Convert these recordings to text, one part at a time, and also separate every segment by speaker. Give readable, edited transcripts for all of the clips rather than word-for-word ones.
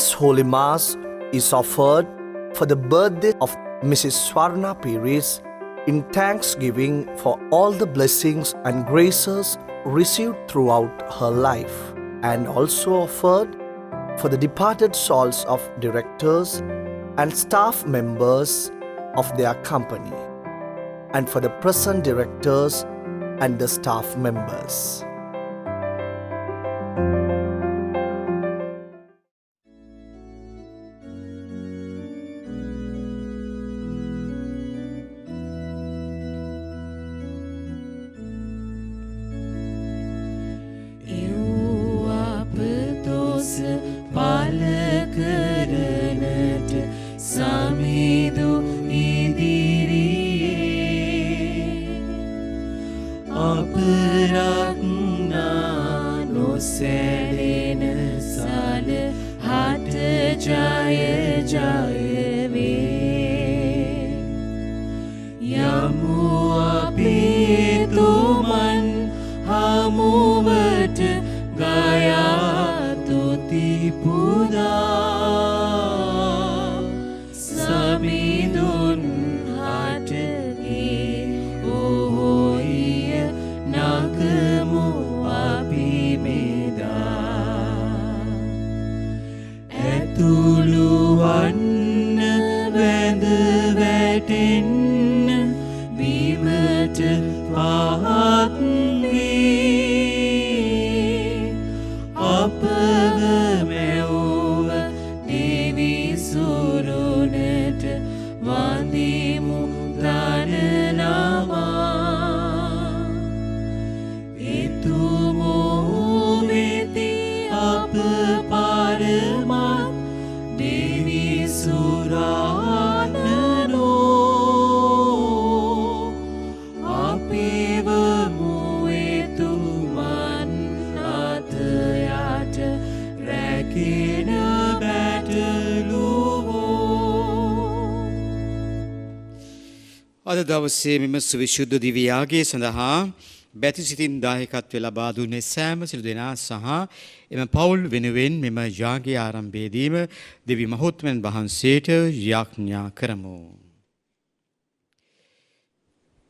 Speaker 1: This Holy Mass is offered for the birthday of Mrs. Swarna Pires in thanksgiving for all the blessings and graces received throughout her life, and also offered for the departed souls of directors and staff members of their company, and for the present directors and the staff members.
Speaker 2: අද දවසේ මෙම සවිශුද්ධ දිව්‍ය යාගයේ සඳහා බැති සිතින් දායකත්වය ලබා දුන්නේ සෑම සිළු දෙනා සහ එම පවුල් වෙනුවෙන් මෙම යාගයේ ආරම්භයේදීම දෙවි මහෝත්මයන් වහන්සේට යාඥා කරමු.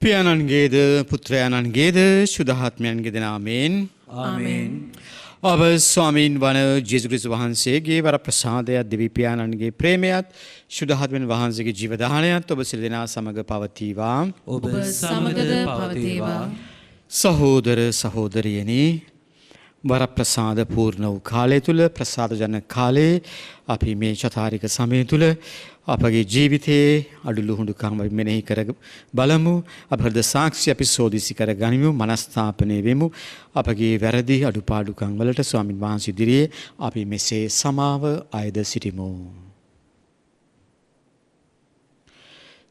Speaker 2: පියාණන්ගේද පුත්‍රයාණන්ගේද සුදහාත්මයන්ගේද නාමයෙන්
Speaker 3: ආමේන්.
Speaker 2: ඔබ ස්වාමීන් වන ජේසුස් ක්‍රිස්තුස් වහන්සේගේ වරප්‍රසාදයත් දෙවි පියාණන්ගේ ප්‍රේමයත් සුදහාත්මයන් වහන්සේගේ ජීවදානයත් ඔබ සියලු දෙනා සමග පවතිවා.
Speaker 3: ඔබ සමගද පවතිවා.
Speaker 2: සහෝදර සහෝදරියනි, වරප්‍රසාද පූර්ණ වූ කාලය තුල ප්‍රසාද ජනක කාලයේ අපි මේ චතාරික සමය තුල අපගේ ජීවිතයේ අඩුලුහුඬුකම් අපි මෙනෙහි කර බලමු. අපේ සාක්ෂි අපි සෝදිසි කර ගනිමු, මනස්ථාපනය වෙමු. අපගේ වැරදි අඩුපාඩුකම් වලට ස්වාමින් වහන්සේ ඉදිරියේ අපි මෙසේ සමාව අයද සිටිමු.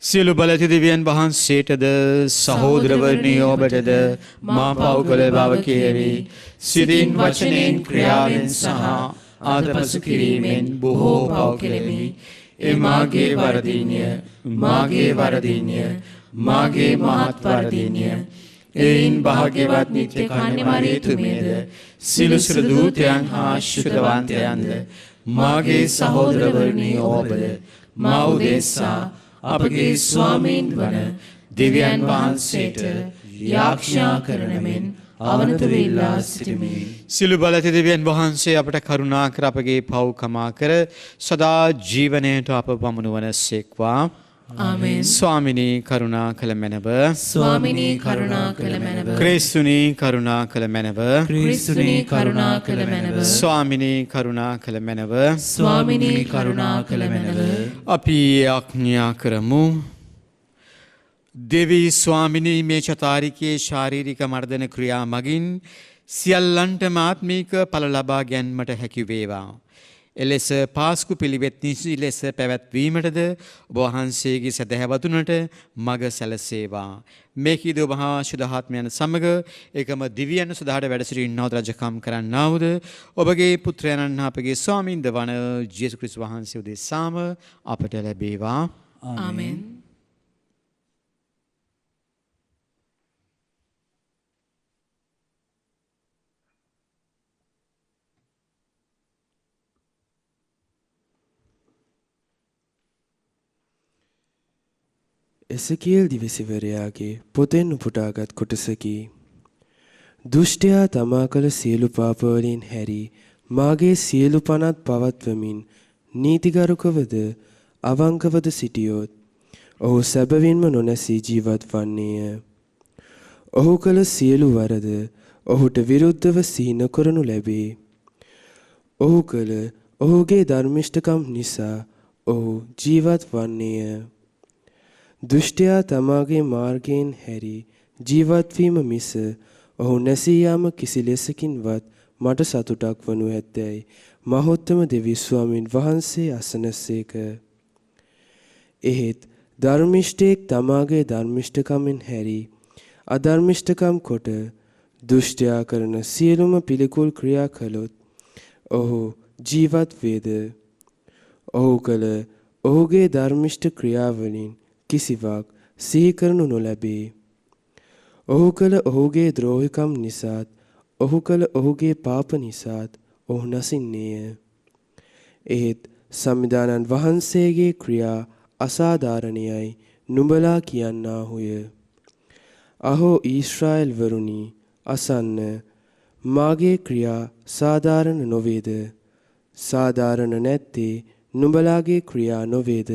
Speaker 2: සියලු බලති දෙවියන් වහන්සේටද සහෝදරවරුනි ඔබටද මා පව් කළ බව කියවි. සිතින් වචනෙන් ක්‍රියාවෙන් සහ ආදපසු කිරීමෙන් බොහෝ පව් කෙලෙමි. ඒ මාගේ වරදින්ය මාගේ මහත් වරදින්ය. එයින් භාග්‍යවත් නිත්‍ය කන්‍යමරියතුමියද සිළුසිළු දූතයන් හා ශුද්ධවන්තයන්ද මාගේ සහෝදරවරුනි ඔබද මා උදෙසා අපගේ ස්වාමීන් වන දෙවියන් වහන්සේට යාඥා කරන මෙන් අවනත වෙලා සිටිමි. සිළු බලති දෙවියන් වහන්සේ අපට කරුණා කර අපගේ පව් කමා කර සදා ජීවනයට අප පමුණුවන සේක්වා.
Speaker 3: ආමේන්.
Speaker 2: ස්වාමිනී කරුණා කළ මැනව.
Speaker 3: ස්වාමිනී කරුණා කළ මැනව.
Speaker 2: ක්‍රිස්තුනී කරුණා කළ මැනව.
Speaker 3: ක්‍රිස්තුනී කරුණා කළ මැනව.
Speaker 2: ස්වාමිනී කරුණා කළ මැනව.
Speaker 3: ස්වාමිනී කරුණා කළ මැනව.
Speaker 2: අපි ආඥා කරමු. දෙවි ස්වාමිනී මේ චතාරිකයේ ශාරීරික මර්ධන ක්‍රියා මගින් සියල්ලන්ටම ආත්මික ඵල ලබා ගැනීමට හැකි වේවා. එලෙස පාස්කු පිළිවෙත් නිසි ලෙස පැවැත්වීමටද ඔබ වහන්සේගේ සදහැවතුනට මඟ සැලසේවා. මේකීද ඔබ හා ශුද්ධාත්මයන් සමග එකම දිව්‍යයන් සදාට වැඩ සිටින්නවද රජකම් කරන්නාවුද ඔබගේ පුත්‍රයන්න් හා අපගේ ස්වාමීන්ද වන ජේසුස් ක්‍රිස්තුස් වහන්සේ උදෙසාම අපට ලැබේවා.
Speaker 3: ආමේන්.
Speaker 4: එසකියල් දිවිසිවරයාගේ පොතෙන් උපුටාගත් කොටසකි. දුෂ්ටයා තමා කළ සියලු පාපවලින් හැරී මාගේ සියලු පනත් පවත්වමින් නීතිගරුකවද අවංකවද සිටියොත් ඔහු සැබවින්ම නොනැසී ජීවත් වන්නේය. ඔහු කළ සියලු වරද ඔහුට විරුද්ධව සිහි නොකරනු ලැබේ. ඔහු කළ ඔහුගේ ධර්මිෂ්ඨකම් නිසා ඔහු ජීවත් වන්නේය. දුෂ්ටයා තමාගේ මාර්ගයෙන් හැරී ජීවත්වීම මිස ඔහු නැසී යාම කිසි ලෙසකින්වත් මට සතුටක් වනු ඇත්තැයි මහෝත්තම දෙවි ස්වාමින් වහන්සේ අසනසේක. එහෙත් ධර්මිෂ්ඨයෙක් තමාගේ ධර්මිෂ්ඨකමෙන් හැරී අධර්මිෂ්ඨකම් කොට දුෂ්ටයා කරන සියලුම පිළිකුල් ක්‍රියා කළොත් ඔහු ජීවත් වේද. ඔහු කළ ඔහුගේ ධර්මිෂ්ඨ ක්‍රියාවලින් කිසිවක් සිහි කරනු නොලැබේ. ඔහු කළ ඔහුගේ ද්‍රෝහිකම් නිසාත් ඔහු කළ ඔහුගේ පාප නිසාත් ඔහු නසින්නේය. එහෙත් සම්විධානන් වහන්සේගේ ක්‍රියා අසාධාරණයයි නුඹලා කියන්නාහුය. අහෝ ඊශ්‍රායෙල් වරුනි, අසන්න, මාගේ ක්‍රියා සාධාරණ නොවේද? සාධාරණ නැත්තේ නුඹලාගේ ක්‍රියා නොවේද?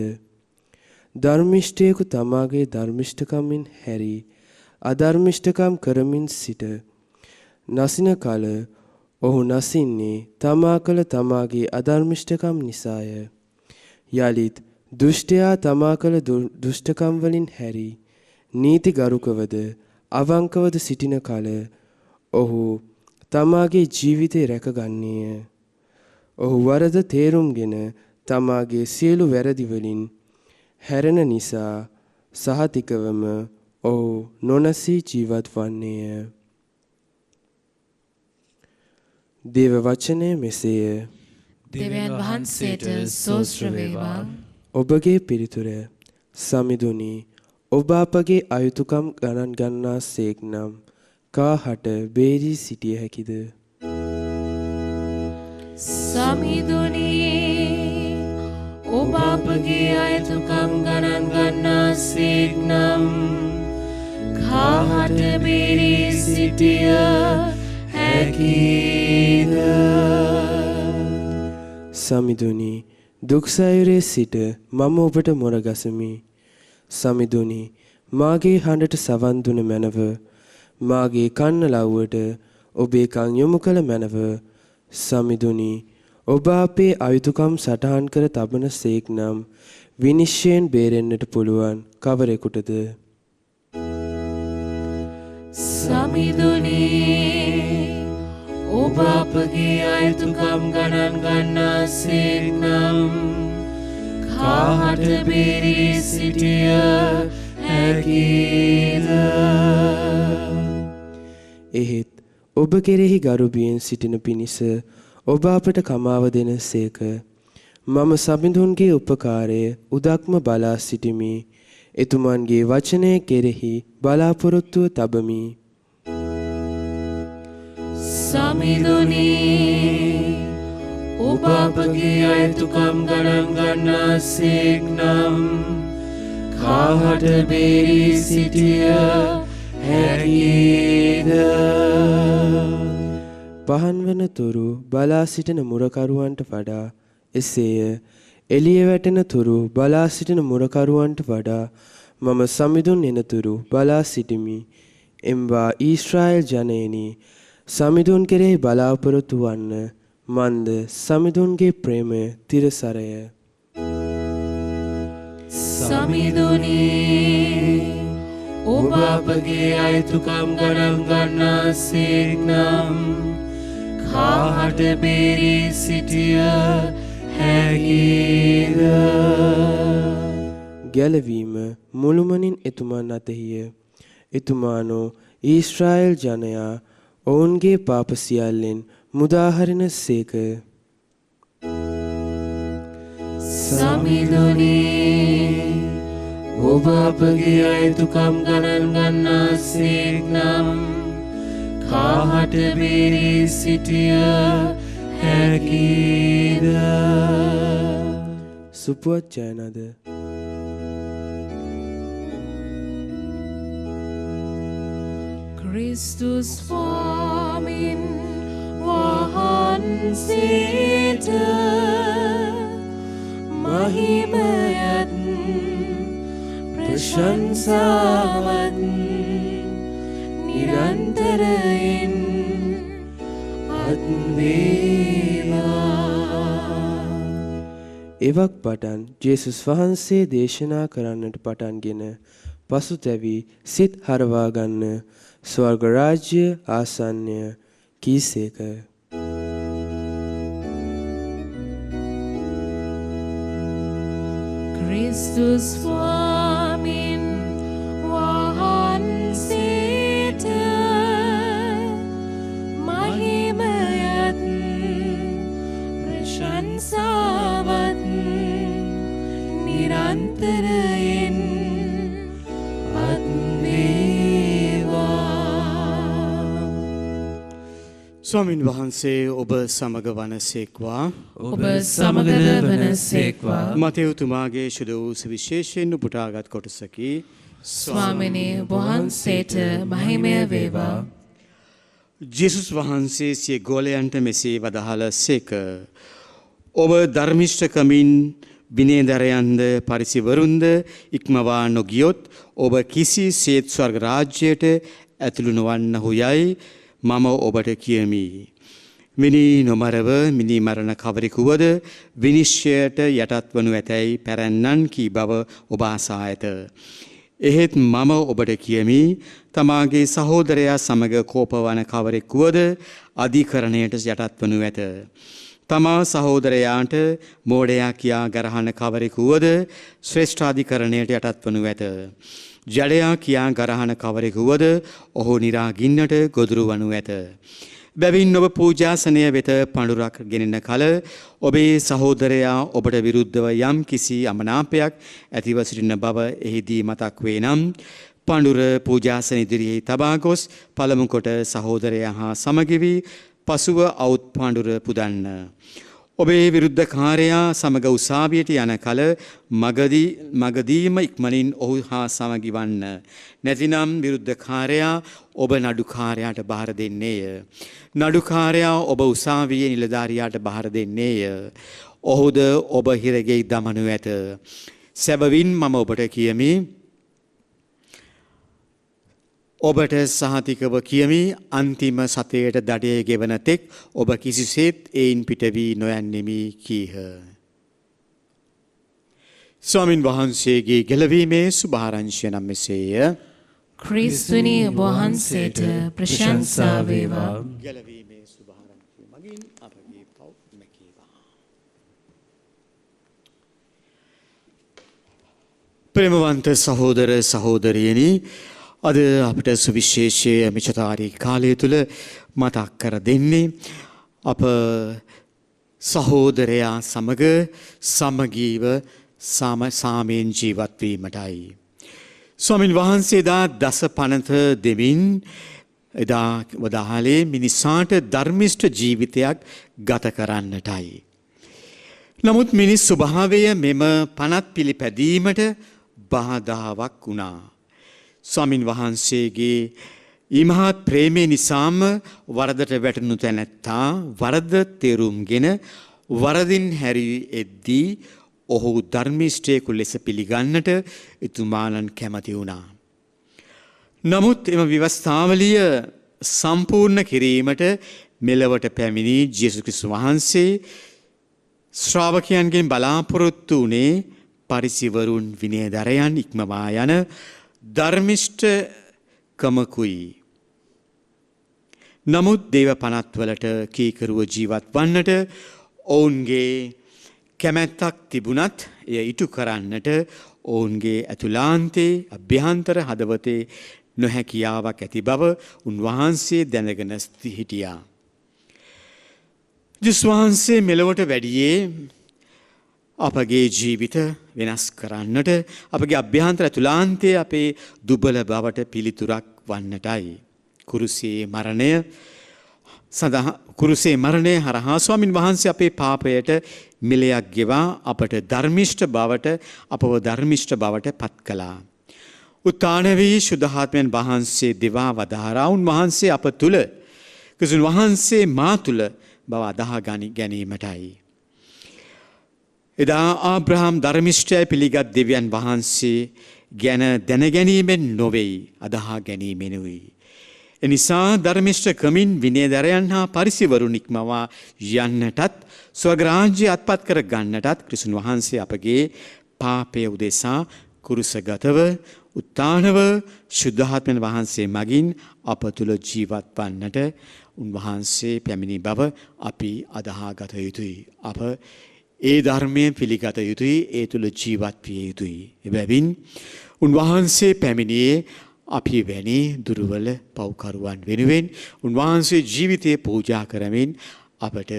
Speaker 4: ධර්මිෂ්ඨයෙකු තමාගේ ධර්මිෂ්ඨකමින් හැරී අධර්මිෂ්ඨකම් කරමින් සිට නසින කල ඔහු නසින්නේ තමා කළ තමාගේ අධර්මිෂ්ඨකම් නිසාය. යලිත් දුෂ්ටයා තමා කළ දුෂ්ටකම් වලින් හැරී නීති ගරුකවද අවංකවද සිටින කල ඔහු තමාගේ ජීවිතය රැකගන්නේය. ඔහු වරද තේරුම්ගෙන තමාගේ සියලු වැරදි වලින් හැරෙන නිසා සහතිකවම ඔහු නොනසී ජීවත් වන්නේය. දේව වචනය මෙසේය.
Speaker 3: දෙවියන් වහන්සේට සෝස්ත්‍ර වේවා.
Speaker 4: ඔබගේ පිළිතුර සමිඳුනි, ඔබ අපගේ අයුතුකම් ගණන් ගන්නා සේක් නම් කාහට බේරී සිටිය හැකිද?
Speaker 3: සමිඳුනි, ඔබ අපගේ අයුතුකම් ගණන් ගන්නා සේක් නම් කාහට බේරී සිටිය හැකිද?
Speaker 4: සමිඳුනි, දුක්සයුරේ සිට මම ඔබට මොරගසමි. සමිඳුනි, මාගේ හඬට සවන් දුන මැනව, මාගේ කන්න ලව්වට ඔබේ කන් යොමු කළ මැනව. සමිඳුනි, ඔබ අපේ අයුතුකම් සටහන් කර තබන සේක් නම් විනිශ්චයෙන් බේරෙන්නට පුළුවන් කවරෙකුටද?
Speaker 3: සමිඳුනි, ඔබ අපගේ අයුතුකම් ගණන් ගන්නා සේක් නම් කාහට බේරී සිටිය හැකිද?
Speaker 4: එහෙත් ඔබ කෙරෙහි ගරුබියෙන් සිටින පිණිස ඔබ අපට කමාව දෙන සේක. මම සමිඳුන්ගේ උපකාරය උදක්ම බලා සිටිමි. එතුමන්ගේ වචනය කෙරෙහි බලාපොරොත්තුව තබමි.
Speaker 3: සමිඳුනි, ඔබ අපගේ අයුතුකම් ගණන් ගන්නා සේක් නම් කාහට බේරී සිටිය හැකිද?
Speaker 4: පහන් වන තුරු බලා සිටින මුරකරුවන්ට වඩා එසේය. එළිය වැටෙන තුරු බලා සිටින මුරකරුවන්ට වඩා මම සමිඳුන් එනතුරු බලා සිටිමි. එම්වා ඊශ්‍රායෙල් ජනයෙනි, සමිඳුන් කෙරෙහි බලාපොරොත්තු වන්න. මන්ද සමිඳුන්ගේ ප්‍රේමය තිරසරය.
Speaker 3: සමිඳුනි, ඔබ අපගේ අයුතුකම් ගණන් ගන්නා සේක් නම් කාහට බේරී සිටිය හැකිද?
Speaker 4: ගැලවීම මුළුමනින් එතුමන් අතෙහිය. එතුමානෝ ඊශ්‍රායෙල් ජනයා ඔවුන්ගේ පාප සියල්ලෙන් මුදාහරින සේක.
Speaker 3: සමිඳුනි, ඔබ අපගේ අයුතුකම් ගණන් ගන්නා සේක් නම් කාහට බේරී සිටිය හැකිද?
Speaker 4: සුපුවත් ජයනද
Speaker 3: Kristus Swamin වහන්සේට මහිමයත් ප්‍රශංසාවත් නිරන්තරයෙන් අත් වේවා.
Speaker 4: එවක් පටන් ජේසුස් වහන්සේ දේශනා කරන්නට පටන්ගෙන පසුතැවි සිත් හරවා ගන්න ස්වර්ග රාජ්‍ය ආසන්නය කීසේක.
Speaker 3: Kristus Swamin වහන්සේට මහිමයත් ප්‍රශංසාවත් නිරන්තරයෙන් අත් වේවා.
Speaker 2: ස්වාමින් වහන්සේ ඔබ සමග වනසේක්වා.
Speaker 3: ඔබ සමගද වනසේක්වා.
Speaker 2: මතෙව්තුමාගේ ශුද්ධ වූ සුවිශේෂයෙන් උපුටාගත් කොටසකි.
Speaker 3: ස්වාමිනේ වහන්සේට මහිමය වේවා.
Speaker 2: ජේසුස් වහන්සේ සිය ගෝලයන්ට මෙසේ වදාළ සේක. ඔබ ධර්මිෂ්ඨකමින් විනයදරයන්ද පරිසිවරුන්ද ඉක්මවා නොගියොත් ඔබ කිසිසේත් ස්වර්ග රාජ්‍යයට ඇතුළු නොවන්නහු යයි මම ඔබට කියමි. මිනී නොමරව මිනී මරණ කවරෙකුවද විනිශ්චයට යටත් වනු ඇතැයි පැරැන්නන් කී බව ඔබ අසා ඇත. එහෙත් මම ඔබට කියමි තමාගේ සහෝදරයා සමග කෝපවන කවරෙකුවද අධිකරණයට යටත් වනු ඇත. තමා සහෝදරයාට මෝඩයා කියා ගරහන කවරෙකුවද ශ්‍රේෂ්ඨාධිකරණයට යටත් වනු ඇත. ජඩයා කියා ගරහන කවරෙකුවද ඔහු නිරාගින්නට ගොදුරු වනු ඇත. බැවින් ඔබ පූජාසනය වෙත පඬුරක් ගෙනෙන කල ඔබේ සහෝදරයා ඔබට විරුද්ධව යම් කිසි අමනාපයක් ඇතිව සිටින බව එහිදී මතක් වේ නම් පඬුර පූජාසන ඉදිරියේ තබා ගොස් පළමු කොට සහෝදරයා හා සමග වී පසුව අවුත් පඬුර පුදන්න. ඔබේ විරුද්ධකාරයා සමග උසාවියට යන කල මගදීම ඉක්මනින් ඔහු හා සමගි වන්න. නැතිනම් විරුද්ධකාරයා ඔබ නඩුකාරයාට බාර දෙන්නේය. නඩුකාරයා ඔබ උසාවියේ නිලධාරියාට බාර දෙන්නේය. ඔහුද ඔබ හිරගෙයි දමනු ඇත. සැබවින් මම ඔබට කියමි ඔබට සහතිකව කියමි අන්තිම සතයට දඩය ගෙවන තෙක් ඔබ කිසිසේත් එයින් පිට වී නොයන්නෙමි කීහ. ස්වාමින් වහන්සේගේ ගැලවීමේ සුභාරංශය නම් මෙසේය.
Speaker 3: ක්‍රිස්තුනි වහන්සේට ප්‍රශංසා වේවා.
Speaker 2: ගැලවීමේ සුභාරංශය මගින් අපගේ පව් මැකේවා. ප්‍රේමවන්ත සහෝදර සහෝදරියනි, අද අපට සුවිශේෂය මිචතාරී කාලය තුළ මතක් කර දෙන්නේ අප සහෝදරයා සමග සමගීව සාමයෙන් ජීවත් වීමටයි. ස්වාමින් වහන්සේ එදා දස පනත දෙමින් එදා වදාහලේ මිනිසාට ධර්මිෂ්ඨ ජීවිතයක් ගත කරන්නටයි. නමුත් මිනිස් ස්වභාවය මෙම පනත් පිළිපැදීමට බාධාවක් වුණා. ස්වාමින් වහන්සේගේ ඉමහත් ප්‍රේමය නිසාම වරදට වැටුණු තැනැත්තා වරද තේරුම්ගෙන වරදින් හැරී එද්දී ඔහු ධර්මිෂ්ඨයෙකු ලෙස පිළිගන්නට එතුමාණන් කැමති වුණා. නමුත් එම ව්‍යවස්ථාවලිය සම්පූර්ණ කිරීමට මෙලොවට පැමිණි ජේසුස් ක්‍රිස්තුස් වහන්සේ ශ්‍රාවකයන්ගෙන් බලාපොරොත්තු වුණේ පරිසිවරුන් විනයදරයන් ඉක්මවා යන ධර්මිෂ්ඨකමකුයි. නමුත් දේව පනත්වලට කීකරුව ජීවත් වන්නට ඔවුන්ගේ කැමැත්තක් තිබුණත් එය ඉටු කරන්නට ඔවුන්ගේ ඇතුලාන්තේ අභ්‍යන්තර හදවතේ නොහැකියාවක් ඇති බව උන්වහන්සේ දැනගෙන හිටියා. ජේසුස් වහන්සේ මෙලොවට වැඩියේ අපගේ ජීවිත වෙනස් කරන්නට අපගේ අභ්‍යන්තර ඇතුලාන්තයේ අපේ දුබල බවට පිළිතුරක් වන්නටයි. කුරුසේ මරණය හරහා ස්වාමින් වහන්සේ අපේ පාපයට මිලයක් ගෙවා අපට ධර්මිෂ්ඨ බවට අපව ධර්මිෂ්ඨ බවට පත් කළා. උත්තාන වී ශුද්ධාත්මයන් වහන්සේ දිවා වදාරා උන්වහන්සේ අප තුල ක්‍රිස්තුන් වහන්සේ මා තුල බව අදහා ගැනීමටයි. එදා ආබ්‍රහම් ධර්මිෂ්ඨය පිළිගත් දෙවියන් වහන්සේ ගැන දැනගැනීමෙන් නොවේයි අදහා ගැනීමෙනුයි. එනිසා ධර්මිෂ්ඨ ක්‍රමින් විනයදරයන් හා පරිසිවරුන් ඉක්මවා යන්නටත් ස්වර්ගරාජ්‍ය අත්පත් කර ගන්නටත් ක්‍රිස්තුන් වහන්සේ අපගේ පාපය උදෙසා කුරුසගතව උත්තානව ශුද්ධාත්මයන් වහන්සේ මගින් අප තුල ජීවත් වන්නට උන්වහන්සේ පැමිණි බව අපි අදහා ගත යුතුයි. අප ඒ ධර්මයෙන් පිළිගත යුතුයි. ඒ තුල ජීවත් විය යුතුයි. එබැවින් උන්වහන්සේ පැමිණියේ අපි වැනි දුර්වල පව්කරුවන් වෙනුවෙන් උන්වහන්සේ ජීවිතය පූජා කරමින් අපට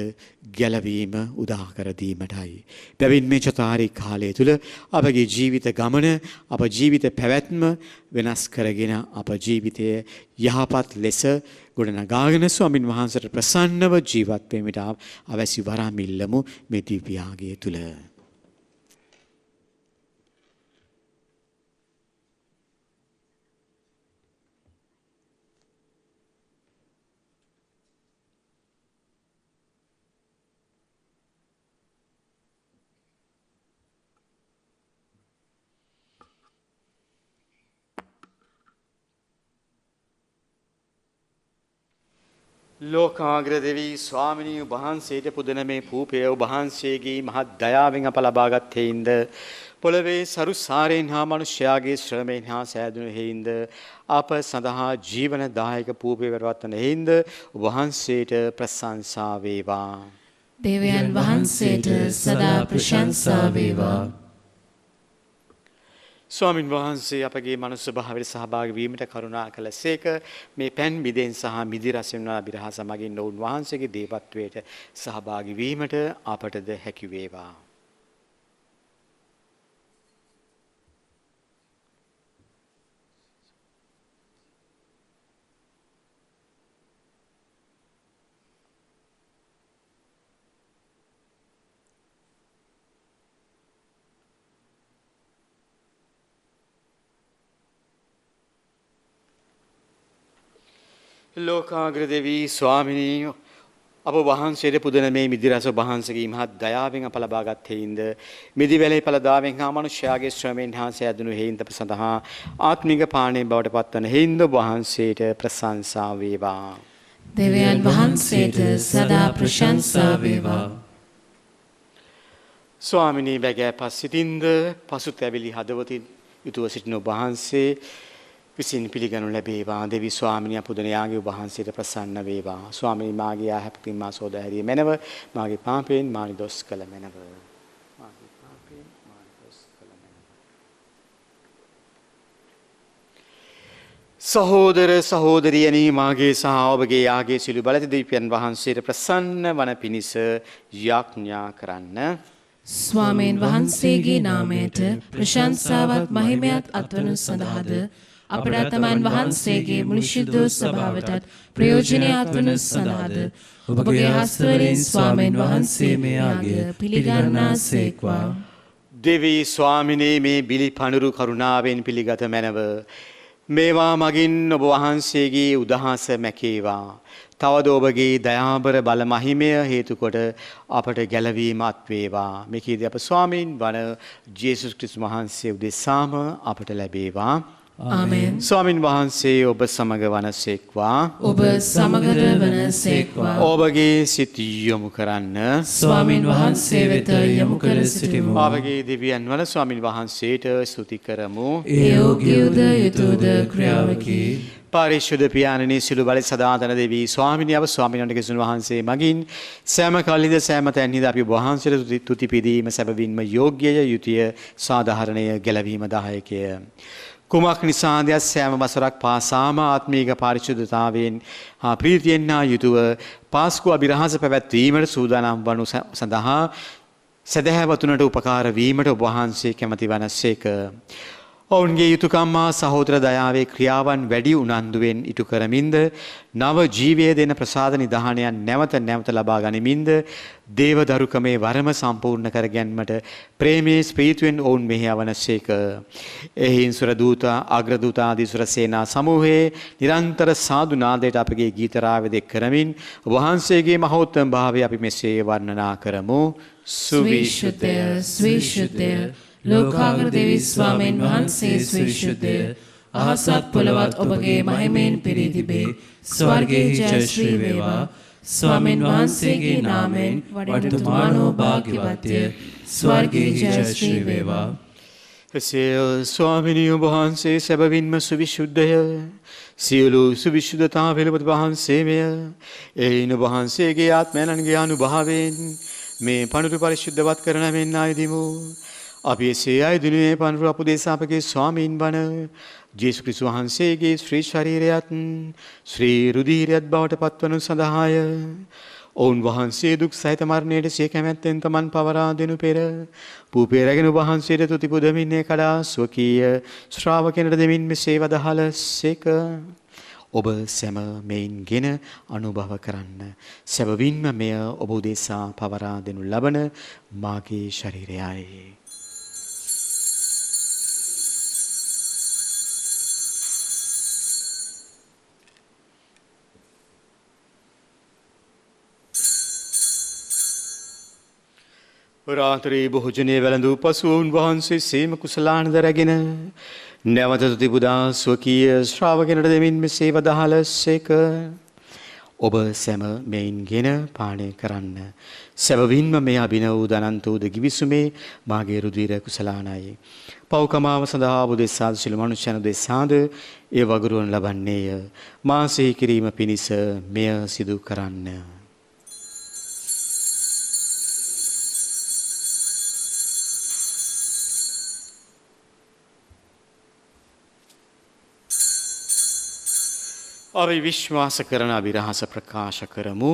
Speaker 2: ගැලවීම උදා කර දීමටයි. බැවින් මේ චතුරාර්ය කාලය තුල අපගේ ජීවිත ගමන, අප ජීවිත පැවැත්ම වෙනස් කරගෙන අප ජීවිතය යහපත් ලෙස ගොඩනගාගෙන ස්වාමින් වහන්සේට ප්‍රසන්නව ජීවත් වීමට අවශ්‍ය වරම් ඉල්ලමු මේ දිව්‍ය යාගය තුල. ලෝකාග්‍ර දෙවී ස්වාමිනී වහන්සේට පුදන මේ පූපය වහන්සේගේ මහත් දයාවෙන් අප ලබාගත් හේින්ද පොළවේ සරු සාරයෙන් හා මනුෂ්‍යයාගේ ශ්‍රමයෙන් හා සෑදුණු හේින්ද අප සඳහා ජීවනදායක පූපය වරවත්වන හේින්ද වහන්සේට ප්‍රශංසා වේවා.
Speaker 3: දේවයන් වහන්සේට සදා ප්‍රශංසා වේවා.
Speaker 2: ස්වාමින් වහන්සේ අපගේ මනුස්ස භාවයට සහභාගී වීමට කරුණා කළසේක. මේ පෑන් මිදෙන් සහ මිදි රසෙන් වන අභිරහස මගින් ඔවුන් වහන්සේගේ දේවත්වයට සහභාගී වීමට අපටද හැකි වේවා. ලෝකාග්‍ර දෙවී ස්වාමිනී අප වහන්සේට පුදන මේ මිදිරස වහන්සේගේ මහත් දයාවෙන් අප ලබාගත් හේින්ද මිදි වැලේ පළදාවෙන් හා මනුෂ්‍යයාගේ ශ්‍රමයෙන් හා සෑදුණු හේින්ද අප සඳහා ආත්මික පාණය බවට පත්වන හේින්ද වහන්සේට ප්‍රශංසා වේවා.
Speaker 3: දේවයන් වහන්සේට සදා ප්‍රශංසා වේවා.
Speaker 2: ස්වාමිනී බැගෑපත් සිටින්ද පසුතැවිලි හදවතින් යුතුව සිටින වහන්සේ විසින් පිළිගනු ලැබේවා. දෙවි ස්වාමිනිය පුදනයාගේ වහන්සේට ප්‍රසන්න වේවා. ස්වාමිනී මාගේ ආහැපකින් මා සෝදා හැරිය මැනව මාගේ පාපයෙන් මා නිදොස් කළ මැනව. මාගේ පාපයෙන් මා නිදොස් කළ මැනව. සහෝදර සහෝදරියනි මාගේ සහ ඔබගේ යාගේ සිළු බලති දීපයන් වහන්සේට ප්‍රසන්න වන පිණිස යාඥා කරන්න.
Speaker 3: ස්වාමීන් වහන්සේගේ නාමයට ප්‍රශංසාවත් මහිමයත් අත්වනු සඳහාද අපට තමන් වහන්සේගේ මුළු ශුද්ධ ස්වභාවයටත් ප්‍රයෝජනීය අත්වනු සඳහාද ඔබගේ හස්තවලින් ස්වාමීන් වහන්සේ මේ ආගය පිළිගන්නාසේක්වා.
Speaker 2: දෙවි ස්වාමිනේ මේ බිලි පඳුරු කරුණාවෙන් පිළිගත මැනව. මේවා මගින් ඔබ වහන්සේගේ උදහස මැකේවා. තවද ඔබගේ දයාබර බල මහිමය හේතු කොට අපට ගැලවීම අත් වේවා. මේකීදී අප ස්වාමීන් වන ජේසුස් ක්‍රිස්තුස් වහන්සේ උදෙසාම අපට ලැබේවා.
Speaker 3: ආමෙන්.
Speaker 2: ස්වාමින් වහන්සේ ඔබ සමග වනසේක්වා.
Speaker 3: ඔබ සමගද වනසේක්වා.
Speaker 2: ඔබගේ සිත යොමු කරන්න.
Speaker 3: ස්වාමින් වහන්සේ වෙත යොමු කර සිටිමු.
Speaker 2: අපගේ දෙවියන් වන ස්වාමින් වහන්සේට ස්තුති කරමු.
Speaker 3: ඒ යෝග්‍යද යුතුයද ක්‍රියාවකි.
Speaker 2: පරිශුද්ධ පියාණනි සිළු බලය සදාතන දෙවි ස්වාමිනියව ස්වාමීන් වහන්සේ මගින් සෑම කල්හිද සෑම තැන්හිද අපි වහන්සේට තුති පිදීම සැබවින්ම යෝග්‍යය යුතුය සාධාරණය ගැලවීම දායකය. කුමක් නිසාද සෑම වසරක් පාසාම ආත්මීක පරිශුද්ධතාවයෙන් හා ප්‍රීතියෙන් හා යුතුව පාස්කු අභිරහස පැවැත්වීමට සූදානම් වනු සඳහා සදහැවතුනට උපකාර වීමට ඔබ වහන්සේ කැමැති වනසේක. ඔවුන්ගේ යුතුයකම් හා සහෝදර දයාවේ ක්‍රියාවන් වැඩි උනන්දුවෙන් ඉටු කරමින්ද නව ජීවය දෙන ප්‍රසාද නිධානයන් නැවත නැවත ලබා ගනිමින්ද දේවදරුකමේ වරම සම්පූර්ණ කර ගැනීමට ප්‍රේමයේ ස්පීතුවෙන් ඔවුන් මෙහි අවනසේක. එහින් සුර දූත අග්‍රදූත ආදී සුර සේනා සමූහයේ නිරන්තර සාදු නාදයට අපගේ ගීත රාවය කරමින් වහන්සේගේ මහෝත්තම භාවය අපි මෙසේ වර්ණනා කරමු.
Speaker 3: සුවිශුද්ධය සුවිශුද්ධය ලෝකාග්‍ර දෙවි ස්වාමීන් වහන්සේ සුවිශුද්ධය අහසත් පොළවත් ඔබගේ මහිමෙන් පිරී තිබේ. ස්වර්ගයේ ජය ශ්‍රී වේවා. ස්වාමීන් වහන්සේගේ නාමයෙන් වඩිනතුමානෝ භාග්‍යවත්ය. ස්වර්ගයේ ජය ශ්‍රී වේවා.
Speaker 2: එසේ ස්වාමිනිය වහන්සේ සැබවින්ම සුවිශුද්ධය. සියලු සුවිශුද්ධතා වෙලපත වහන්සේමය. එයින් වහන්සේගේ ආත්මයන්ගේ අනුභවයෙන් මේ පණුරු පරිශුද්ධවත් කරන මෙන් ආයදිමු. අපි එසේ අයදිනුවේ පණුරු අපදේශ අපගේ ස්වාමීන් වන ජේසුස් ක්‍රිස්තුස් වහන්සේගේ ශ්‍රී ශරීරයත් ශ්‍රී රුධිරයත් බවට පත්වනු සඳහාය. ඔවුන් වහන්සේ දුක් සහිත මරණයට සිය කැමැත්තෙන් තමන් පවරා දෙනු පෙර පූපේරගෙන වහන්සේට තුති පුදමින් කඩා ස්වකීය ශ්‍රාවකයන්ට දෙමින් මෙසේ වදහලසේක. ඔබ සැම මෙයින්ගෙන අනුභව කරන්න. සැබවින්ම මෙය ඔබ උදෙසා පවරා දෙනු ලබන මාගේ ශරීරයයි. රාත්‍රී භෝජනයේ වැළඳූ පසු උන්වහන්සේ සේම කුසලානද රැගෙන නැවත තුති පුදා ස්වකීය ශ්‍රාවකයන්ට දෙමින් මෙසේ වදාළසේක. ඔබ සැම මෙයින්ගෙන පානය කරන්න. සැබවින්ම මේ අභිනව වූ අනන්ත වූ ගිවිසුමේ මාගේ රුධිර කුසලානයි. පව්කමාව සඳහා උදෙසා සියලු මනුෂ්‍යයන් උදෙසාද ඒ වගුරුවන ලබන්නේය. මා සිහි කිරීම පිණිස මෙය සිදු කරන්න. අපි විශ්වාස කරන අභිරහස ප්‍රකාශ කරමු.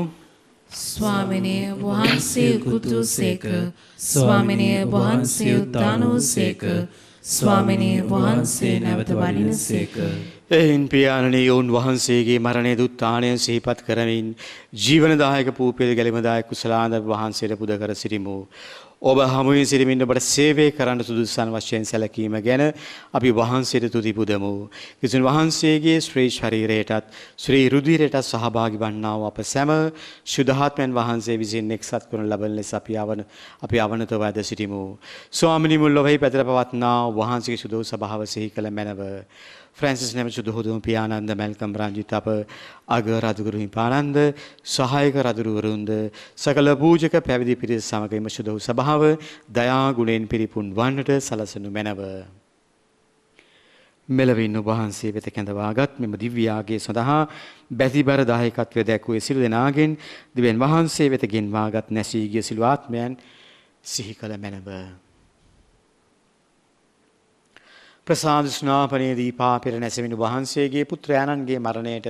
Speaker 3: ස්වාමිනේ වහන්සේ උතුසේක. ස්වාමිනේ වහන්සේ උත්තානෝසේක. ස්වාමිනේ වහන්සේ නැවත වඩිනසේක.
Speaker 2: එයින් පියාණනි ඔවුන් වහන්සේගේ මරණය දුත්තානය සිහිපත් කරමින් ජීවනදායක පූපේද ගැලිමදායක කුසලානද වහන්සේට පුද කර සිටිමු. ඔබ හමුවේ සිටමින් ඔබට සේවය කරන්න සුදුසුසන් වශයෙන් සැලකීම ගැන අපි වහන්සේට තුති පුදමු. කිසින් වහන්සේගේ ශ්‍රී ශරීරයටත් ශ්‍රී රුධිරයටත් සහභාගී වන්නා වූ අප සැම ශුද්ධාත්මයන් වහන්සේ විසින් එක්සත් කරනු ලබන ලෙස අපි අවනතව ඇද සිටිමු. ස්වාමිනී මුල් ලොවෙහි පැතිර පවත්නා වහන්සේගේ සුදු සභාව සිහි කළ මැනව. ෆ්‍රැන්සිස් නැමැති සුදුහුදුම පියානන්ද මැල්කම් රංජිත් අප අග රදුගුරු හිමිපාණන්ද සහායක රදුරුවරුන්ද සකල පූජක පැවිදි පිරිස සමග එම සුදුහු සභාව දයා ගුණෙන් පිරිපුන් වන්නට සලසනු මැනව. මෙලවින් වහන්සේ වෙත කැඳවාගත් මෙම දිව්‍යාගයේ සඳහා බැතිබර දායකත්වය දැක්වූ සිළු දෙනාගෙන් දිවෙන් වහන්සේ වෙත ගෙන්වාගත් නැසී ගිය සිළු ආත්මයන් සිහි කළ මැනව. ප්‍රසාද ස්නාපනයේදී පාපෙර නැසෙමින් වහන්සේගේ පුත්‍රයාණන්ගේ මරණයට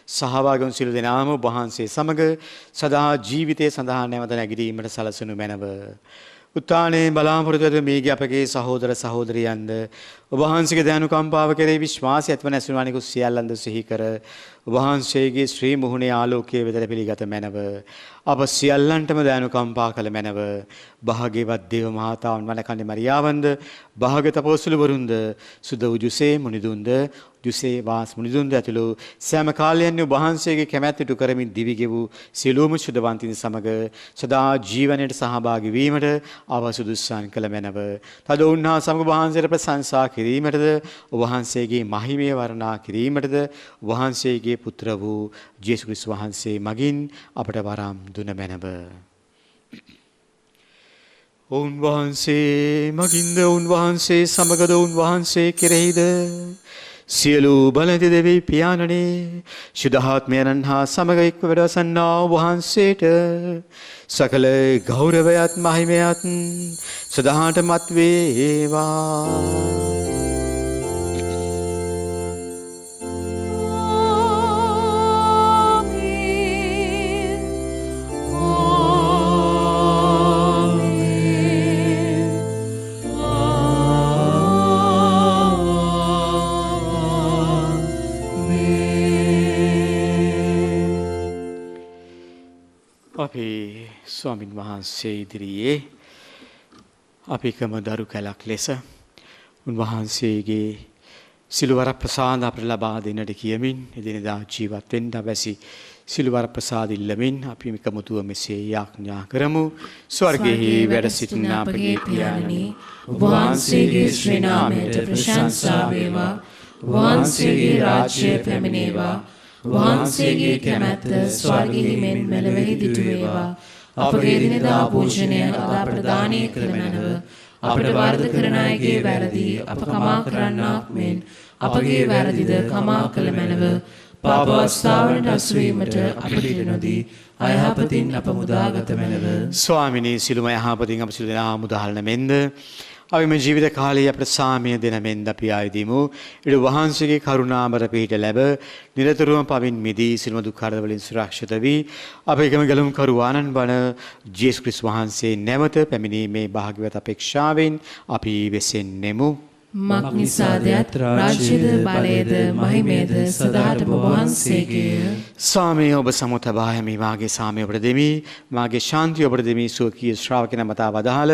Speaker 2: සහභාගී වුණු සිළු දෙනාම වහන්සේ සමග සදා ජීවිතය සඳහා නැවත නැගිටීමට සලසනු මැනව. උත්තානයේ බලාපොරොත්තු ඇති මේගේ අපගේ සහෝදර සහෝදරියන්ද වහන්සේගේ දයානුකම්පාව කෙරෙහි විශ්වාසය ඇතිව නැසුණු අනිකුත් සියල්ලන්ද සිහි කර වහන්සේගේ ශ්‍රී මුහුණේ ආලෝකයේ වෙතට පිළිගත මැනව. අප සියල්ලන්ටම දයානුකම්පා කළ මැනව. භාග්‍යවත් දේව මාතාවන් වනකන්නේ මරියාවන්ද භාග්‍යත අපොස්තුල වරුන්ද සුද උජුසේ මුනිදුන්ද දුසේ වාස් මුනිදුන්ද ඇතුළු සෑම කාලයන් වහන්සේගේ කැමැත්ත ඉටු කරමින් දිවි ගෙවූ සියලුම ශුද්ධවන්තින් සමග සදා ජීවනයට සහභාගී වීමට අප සුදුස්සන් කළ මැනව. තද උන්හා සමග වහන්සේට ප්‍රශංසා කිරීමටද වහන්සේගේ මහිමය වර්ණනා කිරීමටද වහන්සේගේ පුත්‍ර වූ ජේසුස් ක්‍රිස්තුස් වහන්සේ මගින් අපට වරම් දුන මැනව. උන්වහන්සේ මගින්ද උන්වහන්සේ සමගද උන්වහන්සේ කෙරෙහිද සියලු බලති දෙවි පියාණනේ ශුද්ධාත්මයන් හා සමග එක්ව වැඩවසන්නා වහන්සේට සකල ගෞරවයත් මහිමයත් සදාටමත් වේවා. අපේ ස්වාමින් වහන්සේ ඉදිරියේ අපි එකම දරු කැලක් ලෙස උන්වහන්සේගේ සිළුවර ප්‍රසාද අපට ලබා දෙන්නට කියමින් එදිනෙදා ජීවත් වෙන්න අවැසි සිළුවර ප්‍රසාද ඉල්ලමින් අපි එකමුතුව මෙසේ යාඥා කරමු. ස්වර්ගයේ වැඩ සිටින අපගේ පියාණනි,
Speaker 3: ඔබ වහන්සේගේ ශ්‍රී නාමයට ප්‍රශංසා වේවා. වහන්සේගේ රාජ්‍ය පැමිණේවා. වහන්සේගේ කැමැත්ත ස්වර්ගයේ මෙන් මෙලොවෙහි දිටු වේවා. අපගේ දිනදා භෝජනය අද ප්‍රදානය කරන මැනව. අපට වරද කරන අයගේ වැරදි අප කමා කරන්නාක් මෙන් අපගේ වැරදිද කමා කළ මැනව. පාප අවස්ථාවලට අසුවීමට අපට ඉඩ නොදී අයහපතින් අප මුදාගත මැනව.
Speaker 2: ස්වාමිනී, සිළුම යහපතින් අප සිළු දෙනා මුදාහලන මෙන්ද අපි මේ ජීවිත කාලයේ අපට සාමය දෙන මෙන්ද අපි ආයදීමු. ඊට වහන්සේගේ කරුණාබර පිහිට ලැබ නිරතුරුවම පවින් මිදී සිළුම දුක් කරදර වලින් සුරක්ෂිත වී අප එකම ගලුම් කරුවාණන් වන ජේසුස් ක්‍රිස්තුස් වහන්සේ නැවත පැමිණීමේ භාග්‍යවත් අපේක්ෂාවෙන් අපි වෙසෙන්නෙමු.
Speaker 3: මක් නිසාදයත් රාජ්‍යද බලයද මහිමයද සදාටම වහන්සේගේය.
Speaker 2: සාමය ඔබ සමුතබා යමි. මාගේ සාමය ඔබට දෙමි. මාගේ ශාන්තිය ඔබට දෙමි. සුවකීය ශ්‍රාවකයන් මතා වදාළ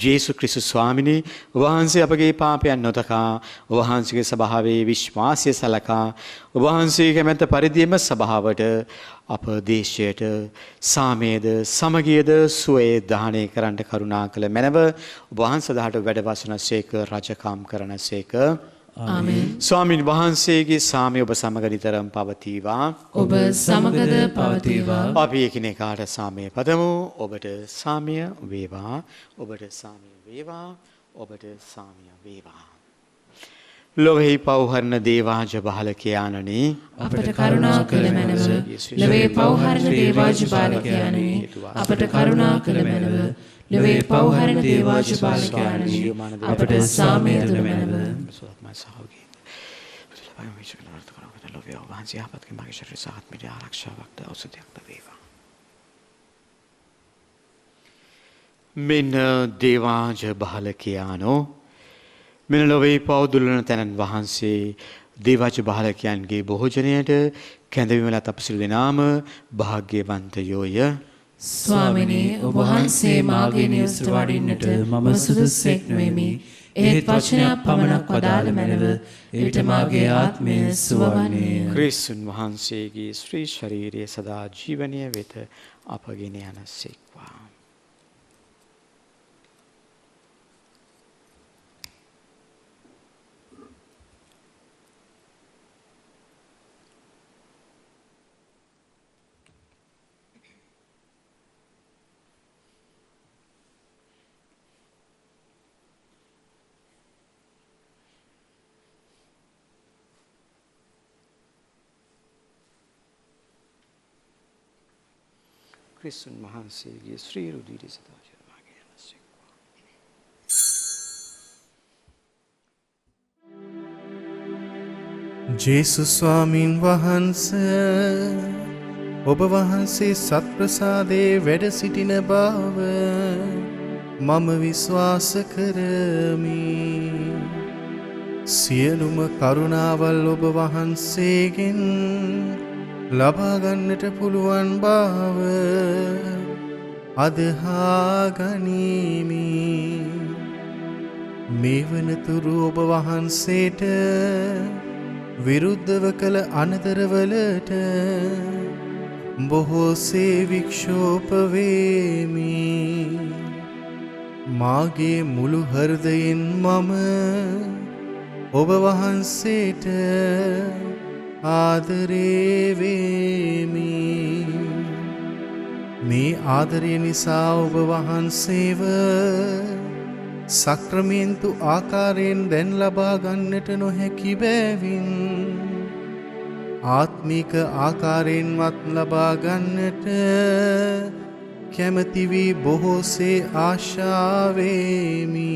Speaker 2: ජේසුස් ක්‍රිස්තුස් ස්වාමිනී, ඔබ වහන්සේ අපගේ පාපයන් නොතකා ඔබ වහන්සේගේ ස්වභාවයේ විශ්වාසය සලකා ඔබ වහන්සේගේ කැමැත්ත පරිදිම සභාවට අප දේශයට සාමයේද සමගියද සුවයේ දානය කරන්නට කරුණා කළ මැනව. ඔබ වහන්සේ සදාට වැඩ වසනසේක රජකම් කරනසේක.
Speaker 3: ආමෙන්.
Speaker 2: ස්වාමීන් වහන්සේගේ සාමය ඔබ සමග නිතරම පවතිවා.
Speaker 3: ඔබ සමගද පවතිවා.
Speaker 2: අපි එකිනෙකාට සාමය පදමු. ඔබට සාමය වේවා. ඔබට සාමය වේවා. ඔබට සාමය වේවා. ලොවෙහි පව්හරණ දේවාජ බාලකයාණනි,
Speaker 3: අපට කරුණා කළ මැනව. ලොවේ පව්හරණ දේවාජ බාලකයාණනි, අපට කරුණා කළ මැනව. ලොවේ පව්හරණ දේවාජ බාලකයාණනි, අපට සාමය දුන මැනව.
Speaker 2: මෙන්න දේවාජ බාලකයාණෝ, මෙන ලොවේ පවුදුලන තැනන් වහන්සේ දේවාජ බාලකයන්ගේ භෝජනයට කැඳවීමලත් අප සිළු දෙනාම භාග්‍යවන්තයෝය.
Speaker 3: ස්වාමිනී, ඔබ වහන්සේ මාගේ නිවසට වඩින්නට මම සුදුස්සෙක් නොවෙමි. ඒත් වචනයක් පමණක් වදාළ මැනව. එවිට මාගේ ආත්මය සුවවන්නේය.
Speaker 2: ක්‍රිස්තුන් වහන්සේගේ ශ්‍රී ශරීරයේ සදා ජීවනය වෙත අපගෙන යනසේක්වා. ක්‍රිස්තුන් වහන්සේගේ ශ්‍රී රුධිරය සදා ජීවමාගෙන යනසේක්වා.
Speaker 5: ජේසුස් ස්වාමීන් වහන්සේ, ඔබ වහන්සේ සත්ප්‍රසාදයේ වැඩ සිටින බව මම විශ්වාස කරමි. සියලුම කරුණාවල් ඔබ වහන්සේගෙන් ලබා ගන්නට පුළුවන් බව අදහා ගනිමි. මේ වනතුරු ඔබ වහන්සේට විරුද්ධව කළ අනදරවලට බොහෝසේ වික්ෂෝප වේමි. මාගේ මුළු හෘදයෙන් මම ඔබ වහන්සේට ආදරේ වේමි. මේ ආදරය නිසා ඔබ වහන්සේව සක්‍රමේන්තු ආකාරයෙන් දැන් ලබා ගන්නට නොහැකි බැවින් ආත්මික ආකාරයෙන්වත් ලබා ගන්නට කැමති වී බොහෝසේ ආශාවෙමි.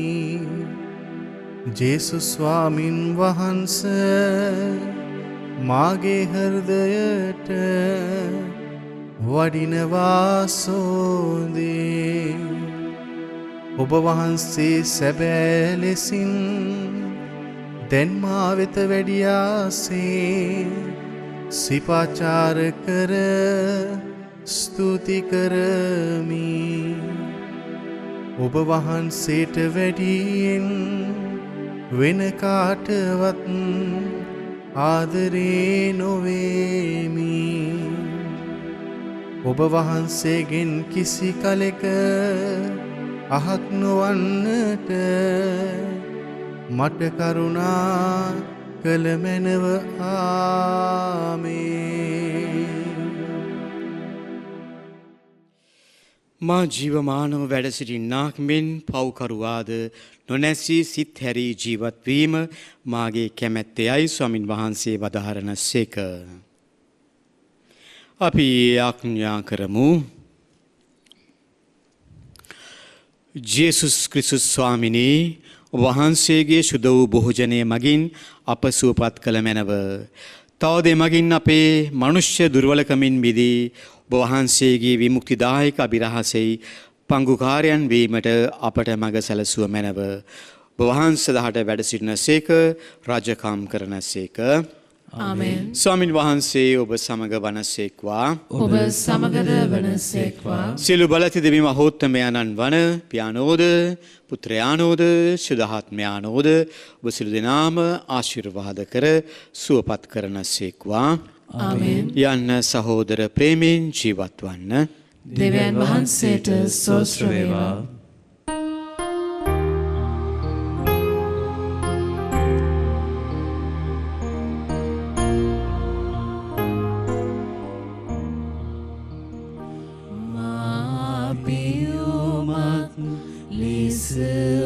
Speaker 5: ජේසුස් ස්වාමින් වහන්සේ මාගේ හෘදයට වඩිනවා සෝදේ. ඔබ වහන්සේ සැබෑ ලෙසින් දැන් මා වෙත වැඩියාසේ සිපාචාර කර ස්තුති කරමි ඔබ වහන්සේට වැඩියෙන් වෙන කාටවත් ආදරේ නොවේමි ඔබ වහන්සේගෙන් කිසි කලෙක අහක් නොවන්නට මට කරුණා කළ මැනව ආමේන්
Speaker 2: මා ජීවමානව වැඩ සිටින්නාක් මෙන් පව්කරුවාද නොනැසී සිත් හැරී ජීවත්වීම මාගේ කැමැත්තෙයයි ස්වාමින් වහන්සේ වදාහරන සේක. අපි යාඥා කරමු. ජේසුස් ක්‍රිස්තුස් ස්වාමිනී වහන්සේගේ ශුද්ධ වූ භෝජනය මගින් අප සුවපත් කළ මැනව. තවද මගින් අපේ මනුෂ්‍ය දුර්වලකමින් මිදී ඔබ වහන්සේගේ විමුක්තිදායක අභිරහසෙහි පංගුකාරයන් වීමට අපට මඟ සැලසුව මැනව. ඔබ වහන්සේලාට වැඩ සිටින සේක රාජකම් කරන සේක.
Speaker 3: ආමෙන්.
Speaker 2: ස්වාමින් වහන්සේ ඔබ සමග වනසේක්වා.
Speaker 3: ඔබ සමගද වනසේක්වා.
Speaker 2: සියලු බලති දෙවි මහෝත්තමයන්න් වන පියානෝද පුත්‍රයානෝද ශුද්ධාත්මයානෝද ඔබ සියලු දෙනාම ආශිර්වාද කර සුවපත් කරන සේක්වා.
Speaker 3: ආමෙන්.
Speaker 2: යන්න සහෝදර ප්‍රේමයෙන් ජීවත් වන්න.
Speaker 3: දෙවියන් වහන්සේට ස්තෝත්‍ර වේවා.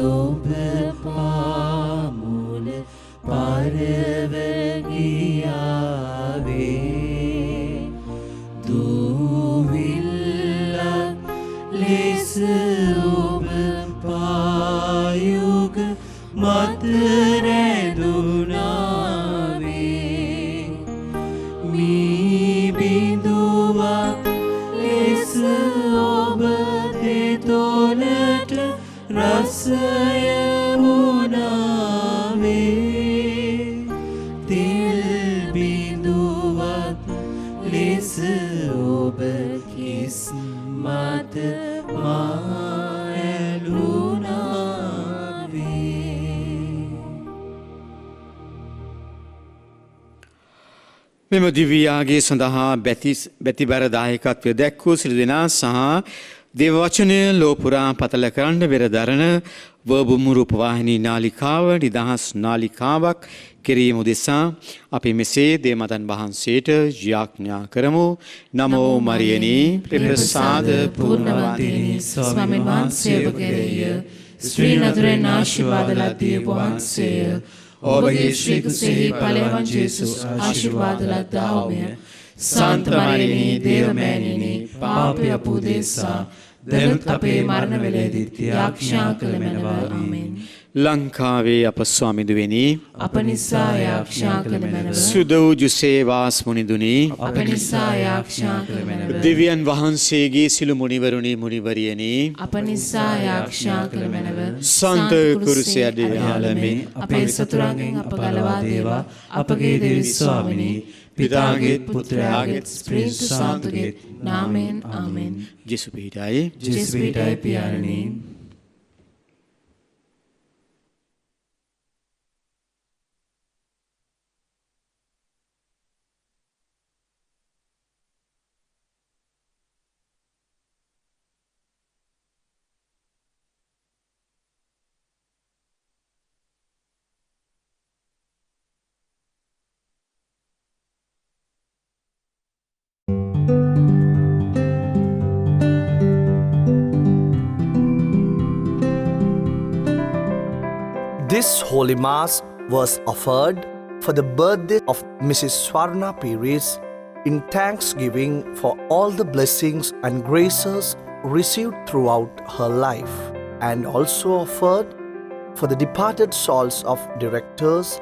Speaker 6: ඔබ පාමුල පරවගියාවේ දුවිල්ලක් ලෙස ඔබ පායුග මත රැඳුනාවේ මීබිඳුවක් ලෙස ඔබ දෙතොලට රසය වුණාවේ තෙල් බිඳුවක් ලෙස ඔබ කිස් මත මා ඇලුනාවේ.
Speaker 2: මෙම දිව්‍යයාගේ සඳහා බැතිබර දායකත්වය දැක්වූ සියලු දෙනා සහ දේව වචනය ලෝපුරා පතල කරන්න වෙරදරන වර්බුම් රූපවාහිනී නාලිකාව නිදහස් නාලිකාවක් කිරීම උදෙසා අපි මෙසේ දේවමතන් වහන්සේට යාඥා කරමු. නමෝ මරියනි ප්‍රසාද
Speaker 3: පූර්ණවන්තිනි ස්වාමීන් වහන්සේ ඔබ කෙරෙහිය ස්ත්‍රී නදුරෙන් ආශිර්වාද ලද්දී ඔබ වහන්සේය. ඔබගේ ශ්‍රී කුසෙහි ඵලයන් ජේසුස් ආශිර්වාද ලද්දා වූය. සාන්ත මරියනි දේවමෑණියනි පාපය අපුදෙසා දැනුත් අපේ මරණ වේලේදීත් යාඥා කළ මැනව. ආමෙන්.
Speaker 2: ලංකාවේ අප ස්වාමිදුවෙනි
Speaker 3: අප නිසා යාඥා කළ මැනව.
Speaker 2: සුදු ජුසේවාස් මුනිදුනි
Speaker 3: අප නිසා යාඥා කළ මැනව.
Speaker 2: දෙවියන් වහන්සේගේ සිළු මුනිවරුනි මුනිවරියනි
Speaker 3: අප නිසා යාඥා කළ මැනව.
Speaker 2: සන්ත කුරුසයදී යාලමින්
Speaker 3: අපේ සතුරන්ගෙන් අප ගලවා දේවා. අපගේ දෙවි ස්වාමිනී පිතාගේත් පුත්‍රයාගේත් ස්ප්‍රීන්තු සාන්තුගේත් නාමයෙන්. ආමෙන්.
Speaker 2: ජේසු පිහිටයි.
Speaker 3: ජේසු පිහිටයි පියාණනි.
Speaker 1: This Holy Mass was offered for the birthday of Mrs. Swarna Pires in thanksgiving for all the blessings and graces received throughout her life, and also offered for the departed souls of directors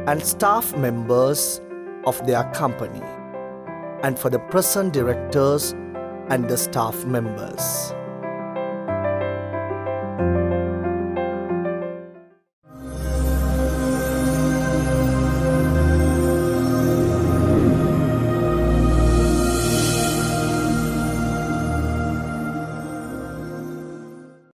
Speaker 1: and staff members of their company, and for the present directors and the staff members.